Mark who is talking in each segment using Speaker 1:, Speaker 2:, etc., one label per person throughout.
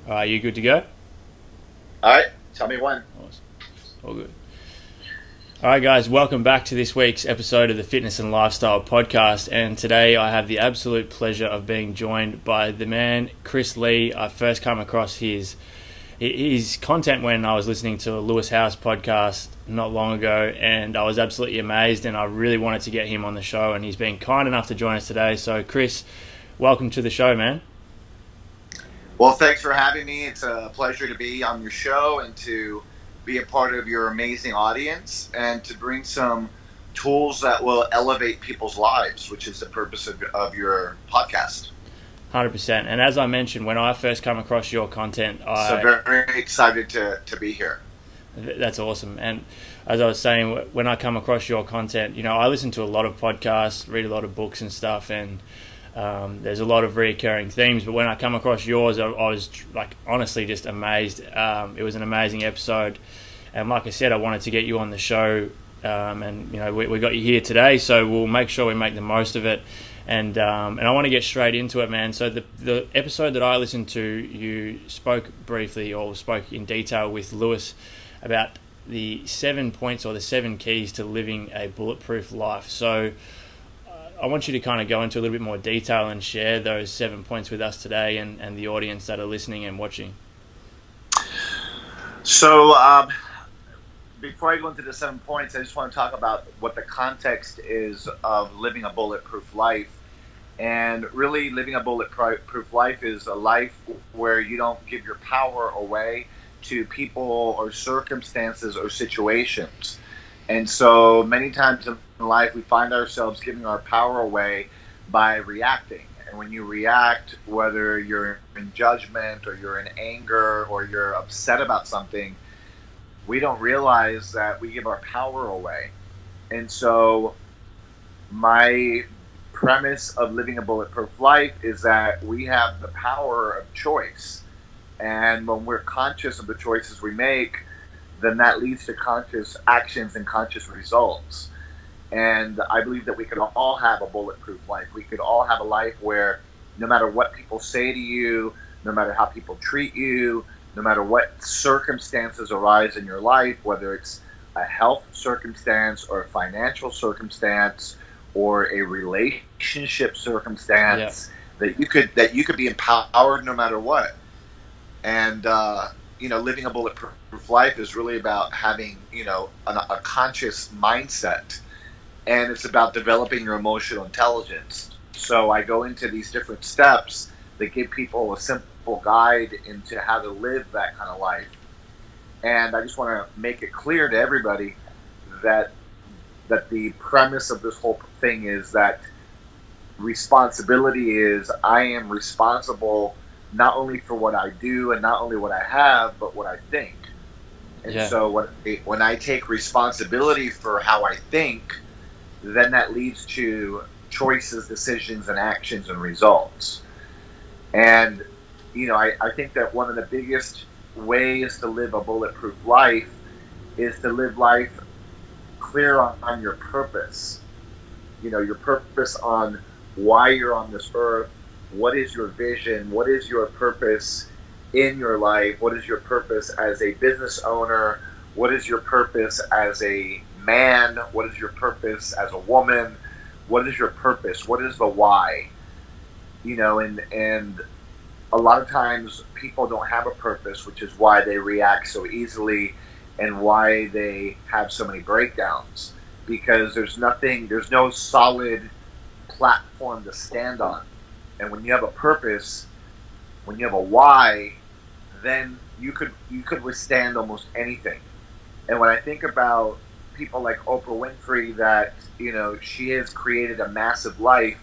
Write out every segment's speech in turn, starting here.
Speaker 1: Are you good to go?
Speaker 2: All right, tell me when.
Speaker 1: Awesome. All good. All right, guys, welcome back to this week's episode of the Fitness and Lifestyle Podcast. And today I have the absolute pleasure of being joined by the man, Chris Lee. I first come across his content when I was listening to a Lewis House podcast not long ago, and I was absolutely amazed, and I really wanted to get him on the show, and he's been kind enough to join us today. So, Chris, welcome to the show, man.
Speaker 2: Well, thanks for having me. It's a pleasure to be on your show and to be a part of your amazing audience and to bring some tools that will elevate people's lives, which is the purpose of your podcast.
Speaker 1: 100%. And as I mentioned, when I first come across your content,
Speaker 2: So very excited to be here.
Speaker 1: That's awesome. And as I was saying, when I come across your content, I listen to a lot of podcasts, read a lot of books and stuff, and there's a lot of recurring themes. But when I come across yours, I was honestly just amazed. It was an amazing episode, and like I said, I wanted to get you on the show, and we got you here today, so we'll make sure we make the most of it. And I want to get straight into it, man. So the episode that I listened to, you spoke briefly or spoke in detail with Lewis about the 7 points or the 7 keys to living a bulletproof life. So I want you to kind of go into a little bit more detail and share those 7 points with us today and the audience that are listening and watching.
Speaker 2: So before I go into the 7 points, I just want to talk about what the context is of living a bulletproof life. And really, living a bulletproof life is a life where you don't give your power away to people or circumstances or situations. And so many times in life, we find ourselves giving our power away by reacting. And when you react, whether you're in judgment or you're in anger or you're upset about something, we don't realize that we give our power away. And so my premise of living a bulletproof life is that we have the power of choice. And when we're conscious of the choices we make, then that leads to conscious actions and conscious results. And I believe that we could all have a bulletproof life. We could all have a life where no matter what people say to you, no matter how people treat you, no matter what circumstances arise in your life, whether it's a health circumstance or a financial circumstance or a relationship circumstance, that you could be empowered no matter what. And living a bulletproof life is really about having a conscious mindset, and it's about developing your emotional intelligence. So I go into these different steps that give people a simple guide into how to live that kind of life. And I just want to make it clear to everybody that the premise of this whole thing is that responsibility is I am responsible not only for what I do and not only what I have, but what I think. And so when I take responsibility for how I think, then that leads to choices, decisions, and actions and results. And, I think that one of the biggest ways to live a bulletproof life is to live life clear on your purpose. Your purpose on why you're on this earth. What is your vision? What is your purpose in your life? What is your purpose as a business owner? What is your purpose as a man? What is your purpose as a woman? What is your purpose? What is the why? And a lot of times people don't have a purpose, which is why they react so easily and why they have so many breakdowns, because there's no solid platform to stand on. And when you have a purpose, when you have a why, then you could withstand almost anything. And when I think about people like Oprah Winfrey, that she has created a massive life.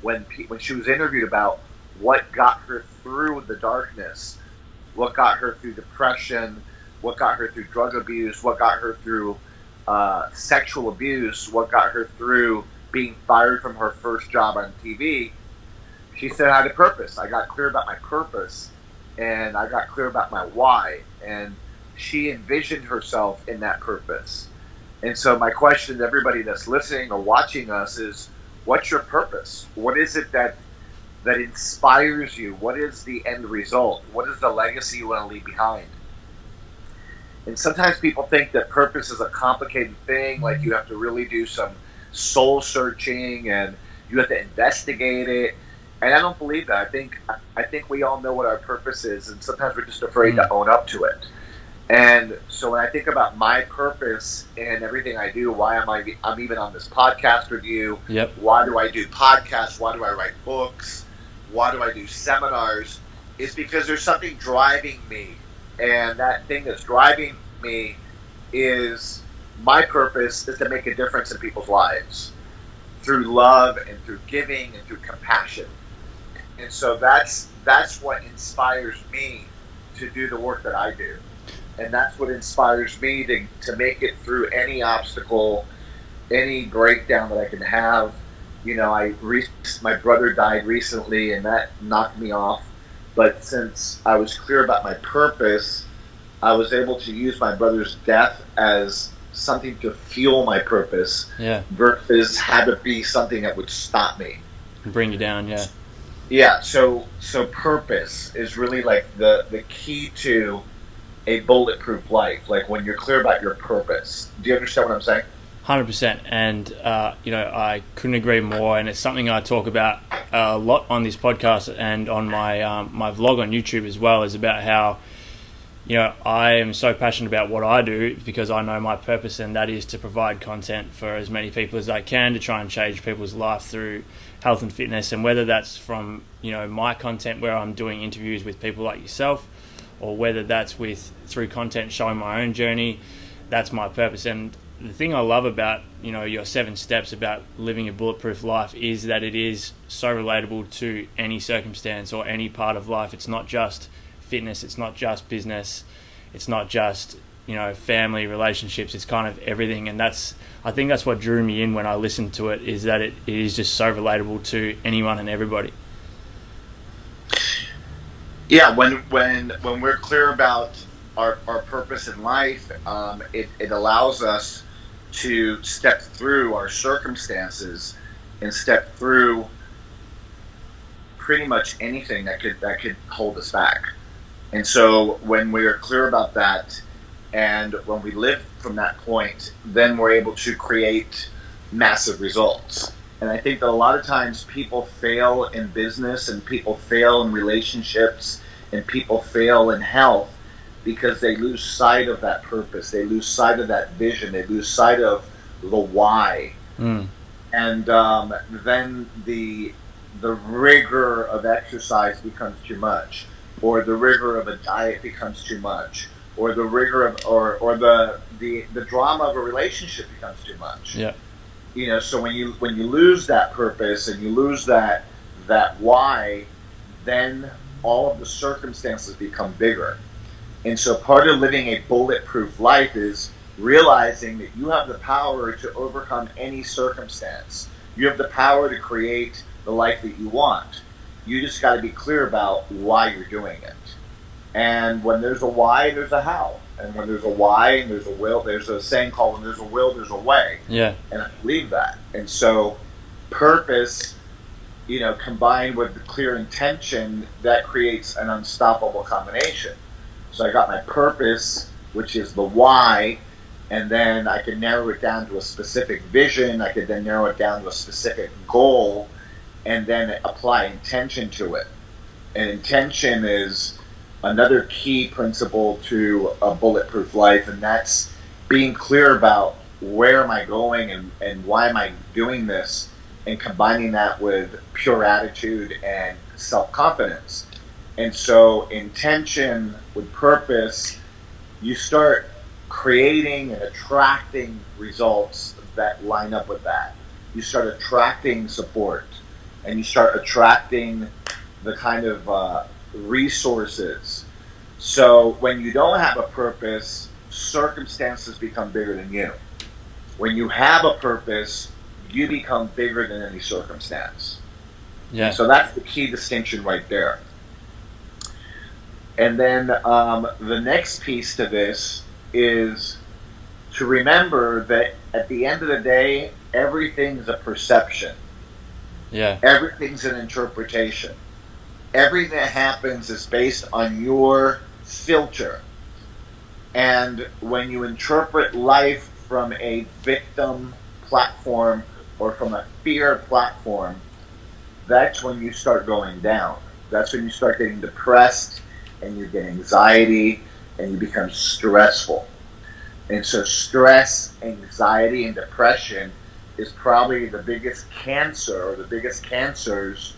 Speaker 2: When she was interviewed about what got her through the darkness, what got her through depression, what got her through drug abuse, what got her through sexual abuse, what got her through being fired from her first job on TV, she said, I had a purpose. I got clear about my purpose, and I got clear about my why. And she envisioned herself in that purpose. And so my question to everybody that's listening or watching us is, what's your purpose? What is it that that inspires you? What is the end result? What is the legacy you want to leave behind? And sometimes people think that purpose is a complicated thing, like you have to really do some soul searching and you have to investigate it. And I don't believe that. I think we all know what our purpose is, and sometimes we're just afraid to own up to it. And so when I think about my purpose and everything I do, why I'm even on this podcast with you?
Speaker 1: Yep.
Speaker 2: Why do I do podcasts? Why do I write books? Why do I do seminars? It's because there's something driving me. And that thing that's driving me is my purpose is to make a difference in people's lives through love and through giving and through compassion. And so that's what inspires me to do the work that I do. And that's what inspires me to make it through any obstacle, any breakdown that I can have. You know, my brother died recently, and that knocked me off. But since I was clear about my purpose, I was able to use my brother's death as something to fuel my purpose, versus have it be something that would stop me,
Speaker 1: bring you down.
Speaker 2: Yeah. So purpose is really like the key to a bulletproof life. Like when you're clear about your purpose. Do you understand what I'm saying?
Speaker 1: 100%. And you know, I couldn't agree more. And it's something I talk about a lot on this podcast and on my my vlog on YouTube as well. Is about how, you know, I am so passionate about what I do because I know my purpose, and that is to provide content for as many people as I can to try and change people's life through health and fitness. And whether that's from, you know, my content where I'm doing interviews with people like yourself, or whether that's through content showing my own journey, that's my purpose. And the thing I love about, you know, your 7 steps about living a bulletproof life is that it is so relatable to any circumstance or any part of life. It's not just fitness, it's not just business, it's not just, you know, family, relationships, it's kind of everything. And I think that's what drew me in when I listened to it, is that it is just so relatable to anyone and everybody.
Speaker 2: Yeah, when we're clear about our purpose in life, it allows us to step through our circumstances and step through pretty much anything that could hold us back. And so when we are clear about that, and when we live from that point, then we're able to create massive results. And I think that a lot of times people fail in business, and people fail in relationships, and people fail in health because they lose sight of that purpose. They lose sight of that vision. They lose sight of the why. And then the rigor of exercise becomes too much, or the rigor of a diet becomes too much, or the rigor of or the drama of a relationship becomes too much.
Speaker 1: Yeah.
Speaker 2: You know, so when you lose that purpose and you lose that why, then all of the circumstances become bigger. And so part of living a bulletproof life is realizing that you have the power to overcome any circumstance. You have the power to create the life that you want. You just got to be clear about why you're doing it. And when there's a why, there's a how. And when there's a why and there's a will, there's a saying called when there's a will, there's a way.
Speaker 1: Yeah.
Speaker 2: And I believe that. And so purpose, you know, combined with the clear intention, that creates an unstoppable combination. So I got my purpose, which is the why, and then I can narrow it down to a specific vision. I could then narrow it down to a specific goal, and then apply intention to it. And intention is another key principle to a bulletproof life, and that's being clear about where am I going and why am I doing this, and combining that with pure attitude and self-confidence. And so intention with purpose, you start creating and attracting results that line up with that. You start attracting support, and you start attracting the kind of resources. So when you don't have a purpose, circumstances become bigger than you. When you have a purpose, you become bigger than any circumstance.
Speaker 1: Yeah.
Speaker 2: And so that's the key distinction right there. And then the next piece to this is to remember that at the end of the day, everything's a perception.
Speaker 1: Yeah.
Speaker 2: Everything's an interpretation. Everything that happens is based on your filter. And when you interpret life from a victim platform or from a fear platform, that's when you start going down. That's when you start getting depressed and you get anxiety and you become stressful. And so stress, anxiety, and depression is probably the biggest cancer or the biggest cancers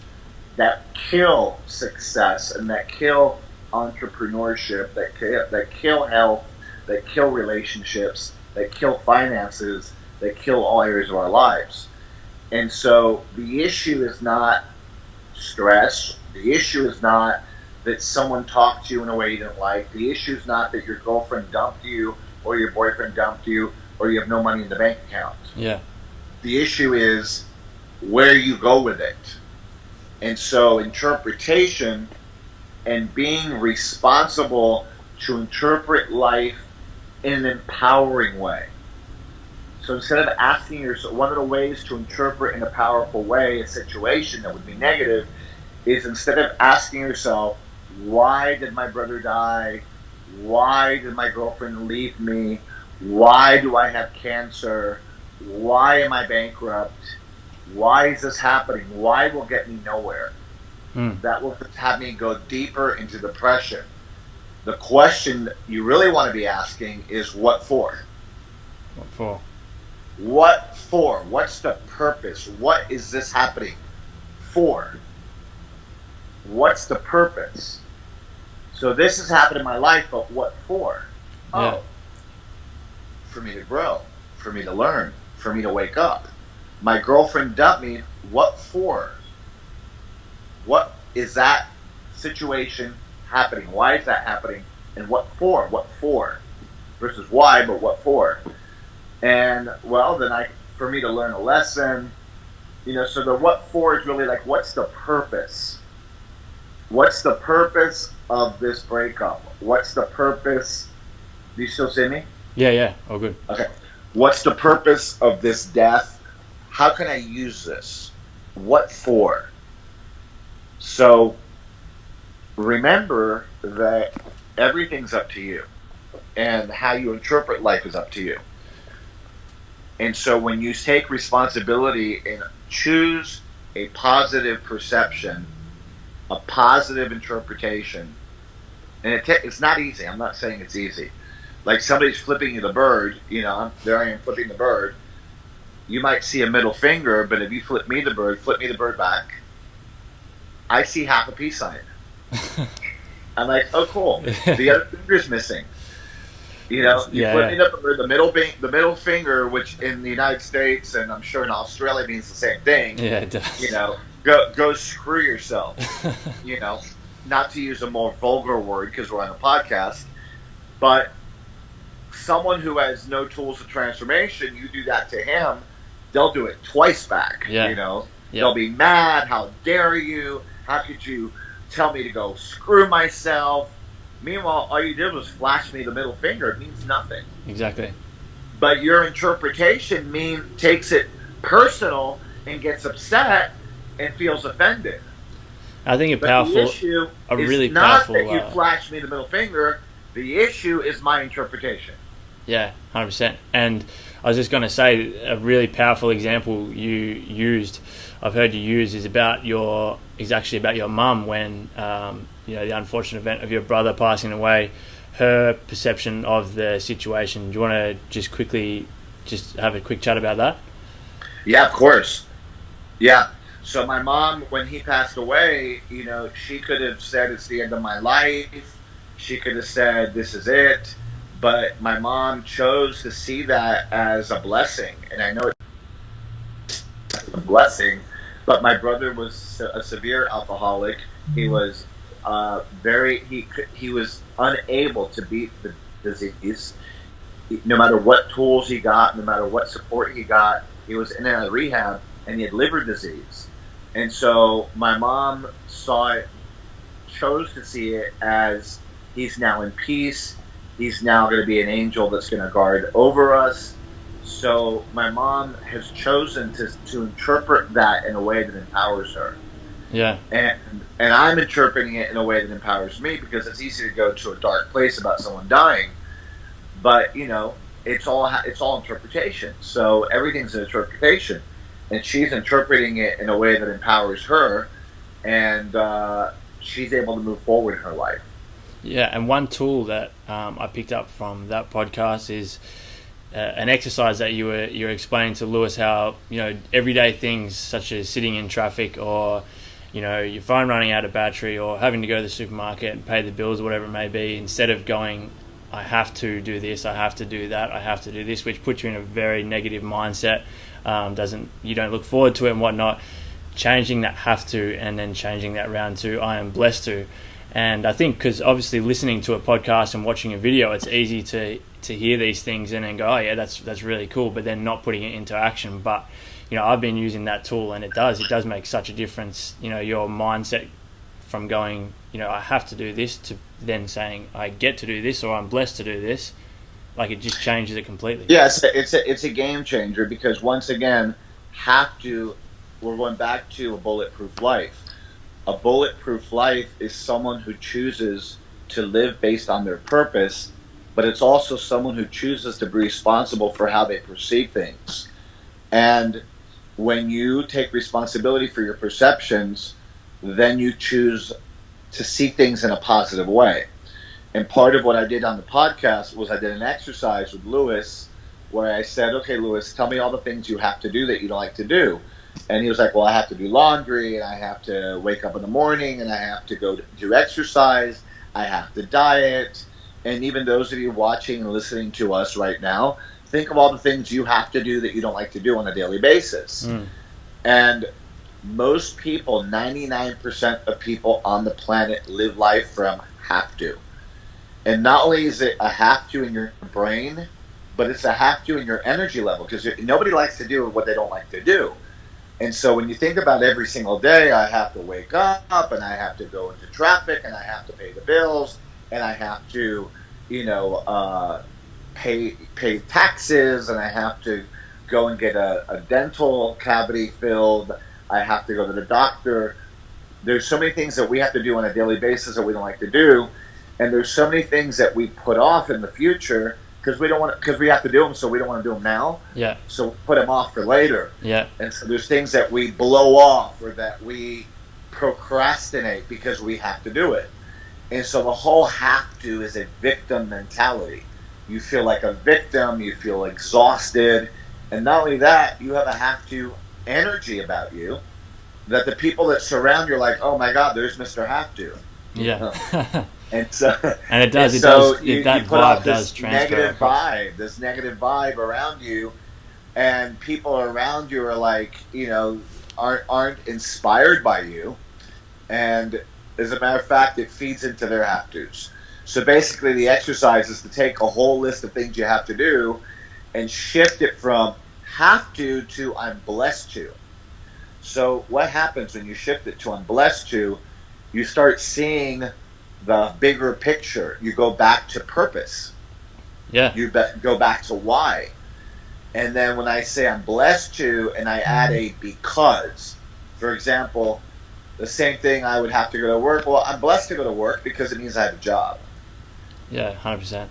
Speaker 2: that kill success and that kill entrepreneurship, that kill health, that kill relationships, that kill finances, that kill all areas of our lives. And so the issue is not stress. The issue is not that someone talked to you in a way you didn't like. The issue is not that your girlfriend dumped you or your boyfriend dumped you or you have no money in the bank account.
Speaker 1: Yeah.
Speaker 2: The issue is where you go with it. And so interpretation and being responsible to interpret life in an empowering way. So instead of asking yourself, one of the ways to interpret in a powerful way a situation that would be negative is instead of asking yourself, why did my brother die? Why did my girlfriend leave me? Why do I have cancer? Why am I bankrupt? Why is this happening? Why will get me nowhere? That will have me go deeper into depression. The question you really want to be asking is what for?
Speaker 1: What for?
Speaker 2: What for? What's the purpose? What is this happening for? What's the purpose? So this has happened in my life, but what for?
Speaker 1: Yeah.
Speaker 2: Oh, for me to grow, for me to learn, for me to wake up. My girlfriend dumped me. What for? What is that situation happening? Why is that happening? And what for? What for? Versus why, but what for? And well, then for me to learn a lesson, so the what for is really like, what's the purpose? What's the purpose of this breakup? What's the purpose? Do you still see me?
Speaker 1: Yeah. All good.
Speaker 2: Okay. What's the purpose of this death? How can I use this? What for? So remember that everything's up to you, and how you interpret life is up to you. And so when you take responsibility and choose a positive perception, a positive interpretation, and it's not easy. I'm not saying it's easy. Like somebody's flipping you the bird, there I am flipping the bird. You might see a middle finger, but if you flip me the bird back, I see half a peace sign. I'm like, oh, cool. The other finger's missing. You flip me the bird, the middle finger, which in the United States and I'm sure in Australia means the same thing.
Speaker 1: Yeah, it does.
Speaker 2: Go screw yourself. Not to use a more vulgar word because we're on a podcast, but someone who has no tools of transformation, you do that to him, they'll do it twice back.
Speaker 1: Yeah.
Speaker 2: They'll be mad. How dare you? How could you tell me to go screw myself? Meanwhile, all you did was flash me the middle finger. It means nothing.
Speaker 1: Exactly.
Speaker 2: But your interpretation takes it personal and gets upset and feels offended.
Speaker 1: I think
Speaker 2: The issue
Speaker 1: really
Speaker 2: is not
Speaker 1: powerful.
Speaker 2: that you flashed me the middle finger. The issue is my interpretation.
Speaker 1: Yeah, 100%. And I was just going to say, a really powerful example I've heard you use is actually about your mum when, the unfortunate event of your brother passing away, her perception of the situation. Do you want to just quickly have a quick chat about that?
Speaker 2: Yeah, of course. Yeah. So my mom, when he passed away, she could have said it's the end of my life. She could have said this is it. But my mom chose to see that as a blessing. And I know it's a blessing, but my brother was a severe alcoholic. He was he was unable to beat the disease. No matter what tools he got, no matter what support he got, he was in and out of rehab, and he had liver disease. And so my mom chose to see it as he's now in peace. He's now going to be an angel that's going to guard over us. So my mom has chosen to interpret that in a way that empowers her.
Speaker 1: Yeah.
Speaker 2: And I'm interpreting it in a way that empowers me, because it's easy to go to a dark place about someone dying, but it's all interpretation. So everything's an interpretation, and she's interpreting it in a way that empowers her, and she's able to move forward in her life.
Speaker 1: Yeah, and one tool that I picked up from that podcast is an exercise that you were explaining to Lewis, how everyday things such as sitting in traffic, or your phone running out of battery, or having to go to the supermarket and pay the bills or whatever it may be, instead of going, I have to do this, I have to do that, I have to do this, which puts you in a very negative mindset, you don't look forward to it and whatnot, changing that have to and then changing that round to I am blessed to. And I think, because obviously listening to a podcast and watching a video, it's easy to hear these things and then go, oh yeah, that's really cool, but then not putting it into action. But I've been using that tool, and it does make such a difference. Your mindset from going, I have to do this, to then saying I get to do this, or I'm blessed to do this. Like, it just changes it completely.
Speaker 2: Yes, it's a game changer, because once again, we're going back to a bulletproof life. A bulletproof life is someone who chooses to live based on their purpose, but it's also someone who chooses to be responsible for how they perceive things. And when you take responsibility for your perceptions, then you choose to see things in a positive way. And part of what I did on the podcast was I did an exercise with Lewis where I said, okay, Lewis, tell me all the things you have to do that you don't like to do. And he was like, well, I have to do laundry, and I have to wake up in the morning, and I have to go do exercise, I have to diet. And even those of you watching and listening to us right now, think of all the things you have to do that you don't like to do on a daily basis. And most people, 99% of people on the planet, live life from have to. And not only is it a have to in your brain, but it's a have to in your energy level, because nobody likes to do what they don't like to do. And so when you think about every single day, I have to wake up, and I have to go into traffic, and I have to pay the bills, and I have to, pay taxes, and I have to go and get a dental cavity filled, I have to go to the doctor. There's so many things that we have to do on a daily basis that we don't like to do, and there's so many things that we put off in the future because we have to do them, so we don't want to do them now.
Speaker 1: Yeah.
Speaker 2: So we put them off for later.
Speaker 1: Yeah.
Speaker 2: And so there's things that we blow off or that we procrastinate because we have to do it. And so the whole have to is a victim mentality. You feel like a victim, you feel exhausted, and not only that, you have a have to energy about you that the people that surround you are like, oh my God, there's Mr. Have To.
Speaker 1: Yeah.
Speaker 2: And so,
Speaker 1: and it does. That vibe does transfer.
Speaker 2: This negative vibe around you, and people around you are like, aren't inspired by you, and as a matter of fact, it feeds into their have tos. So basically, the exercise is to take a whole list of things you have to do, and shift it from have to I'm blessed to. So what happens when you shift it to I'm blessed to? You start seeing the bigger picture. You go back to purpose.
Speaker 1: Yeah.
Speaker 2: You go back to why. And then when I say I'm blessed to, and I add a because, for example, the same thing, I would have to go to work. Well, I'm blessed to go to work because it means I have a job.
Speaker 1: Yeah, 100%.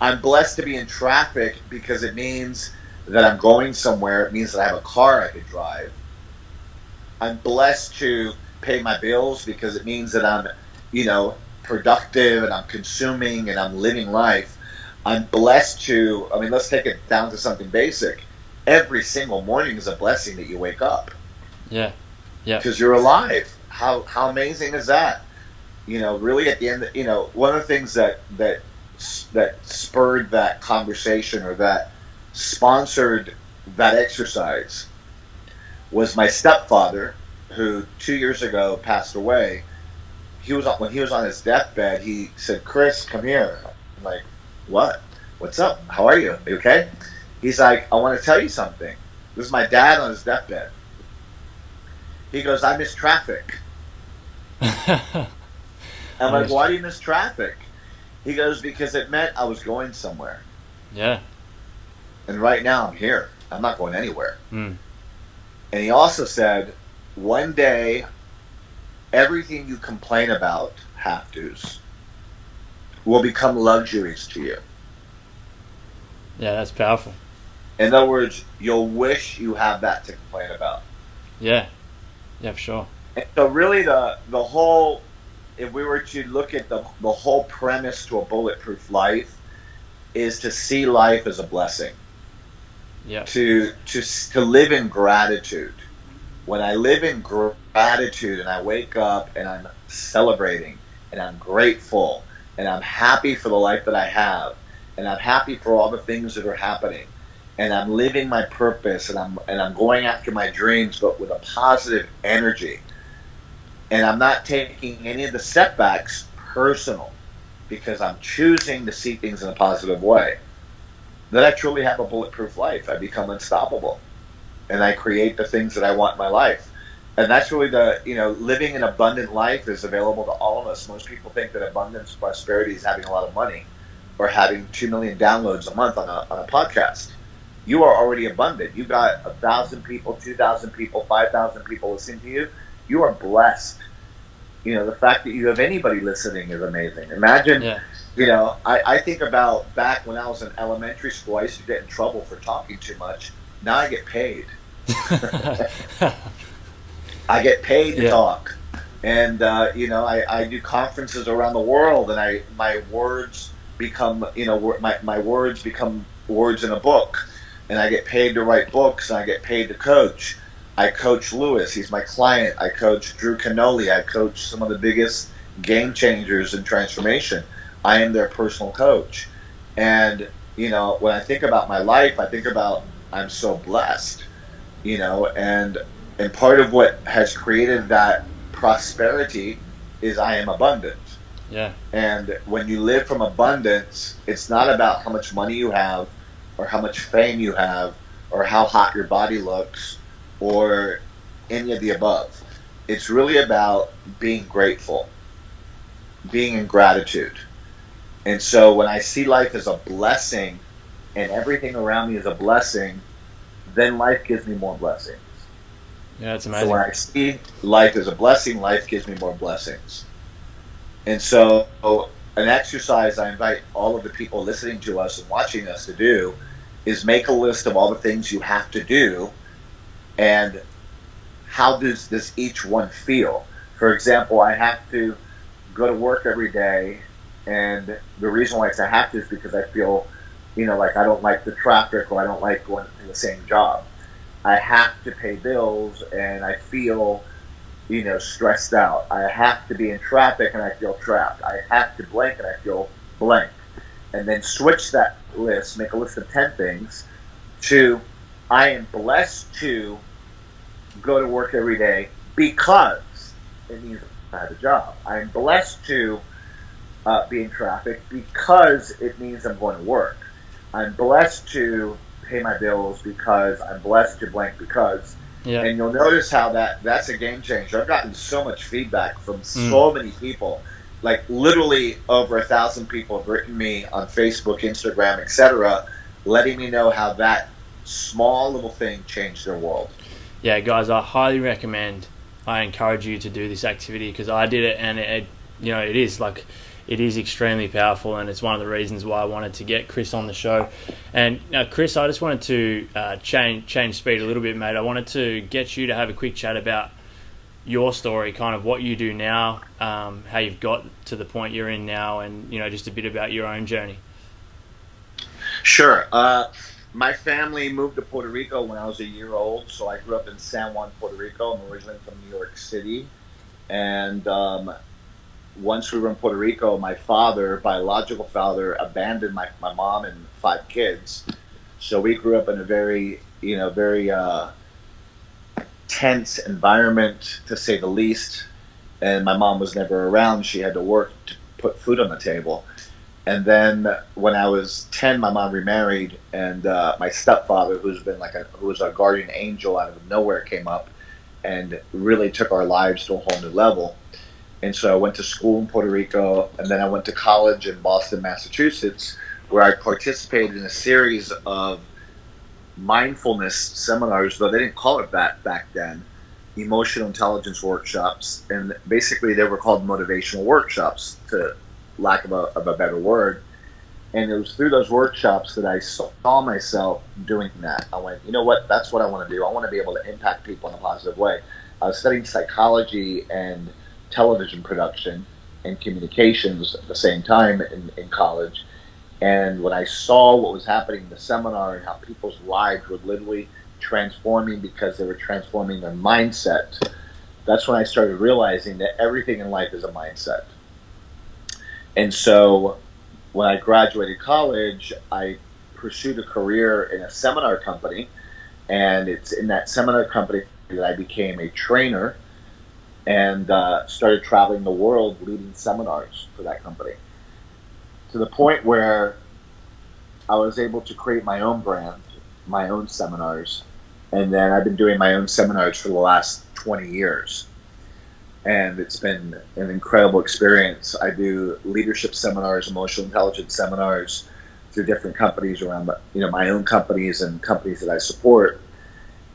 Speaker 2: I'm blessed to be in traffic because it means that I'm going somewhere. It means that I have a car I could drive. I'm blessed to pay my bills because it means that I'm, productive, and I'm consuming, and I'm living life. I'm blessed to, let's take it down to something basic. Every single morning is a blessing that you wake up.
Speaker 1: Yeah. Yeah.
Speaker 2: Because you're alive. How amazing is that? Really at the end, one of the things that spurred that conversation, or that sponsored that exercise, was my stepfather, who 2 years ago passed away. When he was on his deathbed, he said, "Chris, come here." I'm like, "What? What's up? How are you? Are you okay?" He's like, "I want to tell you something." This is my dad on his deathbed. He goes, "I miss traffic." I'm like, "Why do you miss traffic?" He goes, "Because it meant I was going somewhere."
Speaker 1: Yeah.
Speaker 2: And right now I'm here. I'm not going anywhere.
Speaker 1: Mm.
Speaker 2: And he also said, one day, everything you complain about, have-tos, will become luxuries to you.
Speaker 1: Yeah, that's powerful.
Speaker 2: In other words, you'll wish you have that to complain about.
Speaker 1: Yeah, for sure.
Speaker 2: And so really the whole, if we were to look at the whole premise to a bulletproof life, is to see life as a blessing.
Speaker 1: Yeah.
Speaker 2: To live in gratitude. When I live in gratitude and I wake up and I'm celebrating and I'm grateful and I'm happy for the life that I have and I'm happy for all the things that are happening and I'm living my purpose and I'm going after my dreams, but with a positive energy, and I'm not taking any of the setbacks personal because I'm choosing to see things in a positive way, then I truly have a bulletproof life. I become unstoppable. And I create the things that I want in my life. And that's really living an abundant life is available to all of us. Most people think that abundance, prosperity is having a lot of money or having 2 million downloads a month on a podcast. You are already abundant. You got 1,000 people, 2,000 people, 5,000 people listening to you. You are blessed. The fact that you have anybody listening is amazing. Imagine, I think about back when I was in elementary school, I used to get in trouble for talking too much. Now I get paid. I get paid to talk, and I do conferences around the world, and my words become my words become words in a book, and I get paid to write books, and I get paid to coach. I coach Lewis; he's my client. I coach Drew Canoli. I coach some of the biggest game changers in transformation. I am their personal coach, and when I think about my life, I think about I'm so blessed. And part of what has created that prosperity is I am abundant.
Speaker 1: Yeah.
Speaker 2: And when you live from abundance, it's not about how much money you have or how much fame you have or how hot your body looks or any of the above. It's really about being grateful, being in gratitude. And so when I see life as a blessing and everything around me is a blessing, then life gives me more blessings.
Speaker 1: Yeah, it's amazing.
Speaker 2: So when I see life as a blessing, life gives me more blessings. And so an exercise I invite all of the people listening to us and watching us to do is make a list of all the things you have to do and how does each one feel. For example, I have to go to work every day, and the reason why I have to is because I feel like I don't like the traffic or I don't like going to the same job. I have to pay bills and I feel, stressed out. I have to be in traffic and I feel trapped. I have to blank and I feel blank. And then switch that list, make a list of 10 things to I am blessed to go to work every day because it means I have a job. I am blessed to be in traffic because it means I'm going to work. I'm blessed to pay my bills because I'm blessed to blank because. Yeah. And you'll notice how that's a game changer. I've gotten so much feedback from so many people. Like literally over 1,000 people have written me on Facebook, Instagram, etc., letting me know how that small little thing changed their world.
Speaker 1: Yeah, guys, I highly recommend, I encourage you to do this activity because I did it and it is extremely powerful, and it's one of the reasons why I wanted to get Chris on the show. And now, Chris, I just wanted to change speed a little bit, mate. I wanted to get you to have a quick chat about your story, kind of what you do now, how you've got to the point you're in now, and just a bit about your own journey.
Speaker 2: Sure. My family moved to Puerto Rico when I was a year old, so I grew up in San Juan, Puerto Rico. I'm originally from New York City, and once we were in Puerto Rico, my biological father, abandoned my mom and 5 kids. So we grew up in a very tense environment, to say the least. And my mom was never around. She had to work to put food on the table. And then when I was 10, my mom remarried, and my stepfather, who was a guardian angel out of nowhere, came up and really took our lives to a whole new level. And so I went to school in Puerto Rico, and then I went to college in Boston, Massachusetts, where I participated in a series of mindfulness seminars, though they didn't call it that back then, emotional intelligence workshops, and basically they were called motivational workshops, to lack of a better word. And it was through those workshops that I saw myself doing that. I went, you know what, that's what I want to do. I want to be able to impact people in a positive way. I was studying psychology and television production and communications at the same time in college. And when I saw what was happening in the seminar and how people's lives were literally transforming because they were transforming their mindset, that's when I started realizing that everything in life is a mindset. And so when I graduated college, I pursued a career in a seminar company, and it's in that seminar company that I became a trainer and started traveling the world leading seminars for that company, to the point where I was able to create my own brand, my own seminars, and then I've been doing my own seminars for the last 20 years. And it's been an incredible experience. I do leadership seminars, emotional intelligence seminars through different companies around, my own companies and companies that I support.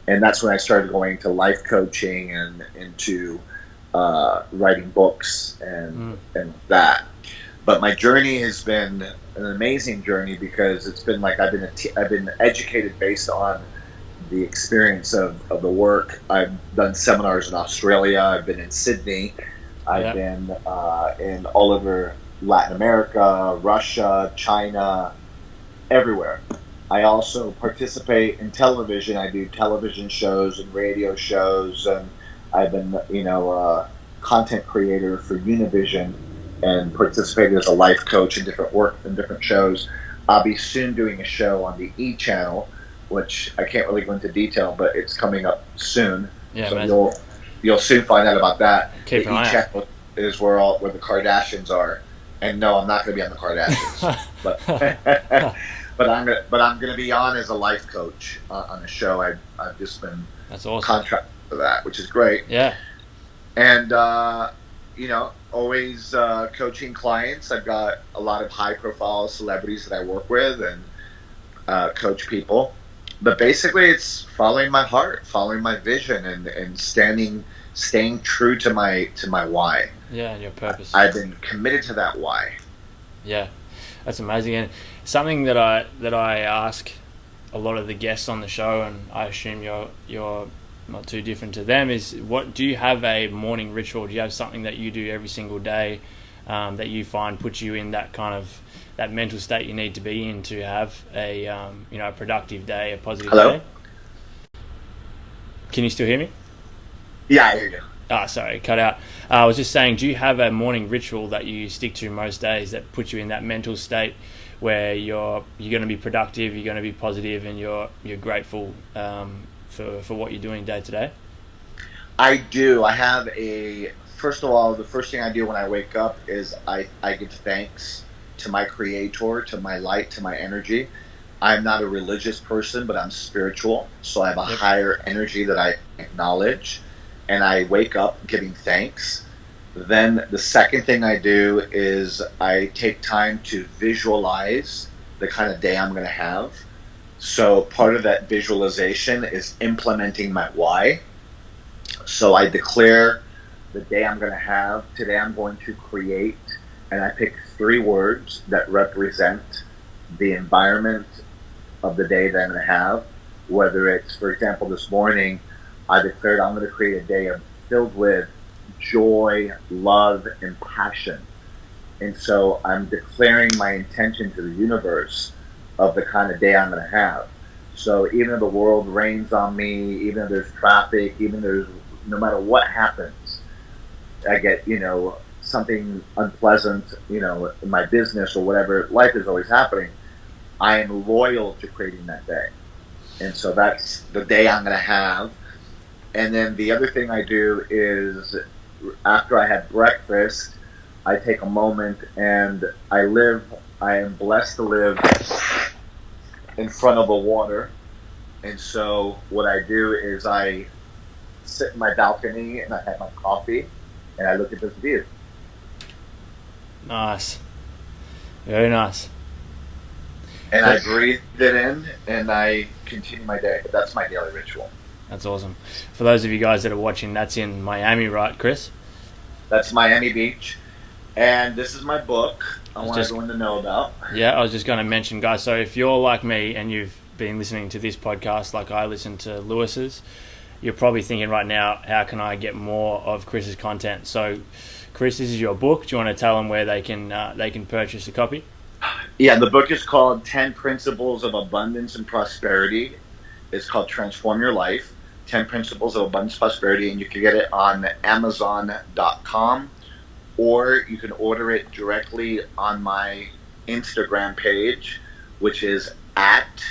Speaker 2: And that's when I started going to life coaching and into writing books and that. But my journey has been an amazing journey, because it's been like I've been educated based on the experience of the work. I've done seminars in Australia. I've been in Sydney. I've been in all over Latin America, Russia, China, everywhere. I also participate in television. I do television shows and radio shows, and I've been, content creator for Univision and participated as a life coach in different shows. I'll be soon doing a show on the E channel, which I can't really go into detail, but it's coming up soon.
Speaker 1: Yeah,
Speaker 2: so you'll soon find out about that.
Speaker 1: Keep
Speaker 2: the
Speaker 1: an eye
Speaker 2: E channel is where the Kardashians are, and no, I'm not going to be on the Kardashians, but I'm going to be on as a life coach on a show. I've just been
Speaker 1: That's awesome.
Speaker 2: contracted for that, which is great.
Speaker 1: Yeah,
Speaker 2: and always coaching clients. I've got a lot of high-profile celebrities that I work with and coach people. But basically, it's following my heart, following my vision, and staying true to my why.
Speaker 1: Yeah, and your purpose.
Speaker 2: I've been committed to that why.
Speaker 1: Yeah, that's amazing. And something that I ask a lot of the guests on the show, and I assume you're not too different to them, is what do you have a morning ritual? Do you have something that you do every single day that you find puts you in that kind of that mental state you need to be in to have a a productive day, a positive day? Can you still hear me?
Speaker 2: Yeah, I hear you.
Speaker 1: Sorry, cut out. I was just saying, do you have a morning ritual that you stick to most days that puts you in that mental state where you're going to be productive, you're going to be positive, and you're grateful for what you're doing day to day?
Speaker 2: I do. I have first of all, the first thing I do when I wake up is I give thanks to my creator, to my light, to my energy. I'm not a religious person, but I'm spiritual. So I have a higher energy that I acknowledge, and I wake up giving thanks. Then the second thing I do is I take time to visualize the kind of day I'm going to have. So part of that visualization is implementing my why. So I declare the day I'm going to have. Today I'm going to create, and I pick 3 words that represent the environment of the day that I'm going to have. Whether it's, for example, this morning, I declared I'm going to create a day filled with joy, love, and passion. And so I'm declaring my intention to the universe of the kind of day I'm going to have. So even if the world rains on me, even if there's traffic, no matter what happens, I get, something unpleasant, in my business or whatever, life is always happening, I am loyal to creating that day. And so that's the day I'm going to have. And then the other thing I do is after I have breakfast, I take a moment and I am blessed to live in front of a water. And so what I do is I sit in my balcony and I have my coffee and I look at this view.
Speaker 1: Nice. Very nice.
Speaker 2: and I breathe it in, and I continue my day. But that's my daily ritual.
Speaker 1: That's awesome. For those of you guys that are watching, that's in Miami, right, Chris?
Speaker 2: That's Miami Beach. And this is my book I want everyone to know about.
Speaker 1: Yeah, I was just going to mention, guys, so if you're like me and you've been listening to this podcast like I listen to Lewis's, you're probably thinking right now, how can I get more of Chris's content? So, Chris, this is your book. Do you want to tell them where they can purchase a copy?
Speaker 2: Yeah, the book is called 10 Principles of Abundance and Prosperity. It's called Transform Your Life, 10 Principles of Abundance and Prosperity, and you can get it on Amazon.com, or you can order it directly on my Instagram page, which is at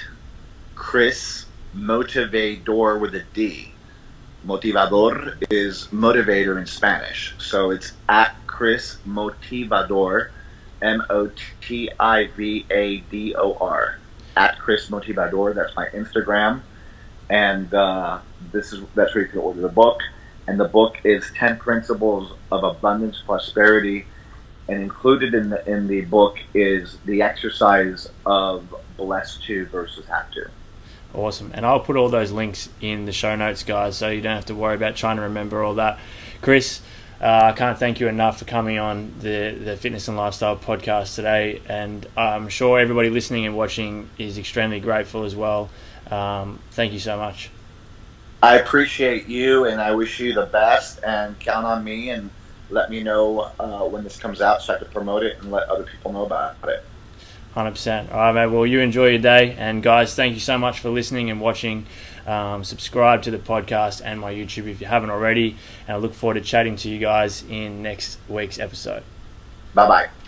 Speaker 2: Chris Motivador with a D. Motivador is motivator in Spanish. So it's at Chris Motivador, Motivador. At Chris Motivador, that's my Instagram. And that's where you can order the book. And the book is 10 Principles of Abundance Prosperity. And included in the book is the exercise of blessed to versus have to.
Speaker 1: Awesome. And I'll put all those links in the show notes, guys, so you don't have to worry about trying to remember all that. Chris, I can't thank you enough for coming on the Fitness and Lifestyle podcast today. And I'm sure everybody listening and watching is extremely grateful as well. Thank you so much.
Speaker 2: I appreciate you, and I wish you the best, and count on me, and let me know when this comes out so I can promote it and let other people know about it.
Speaker 1: 100%. All right, mate. Well, you enjoy your day. And, guys, thank you so much for listening and watching. Subscribe to the podcast and my YouTube if you haven't already. And I look forward to chatting to you guys in next week's episode.
Speaker 2: Bye-bye.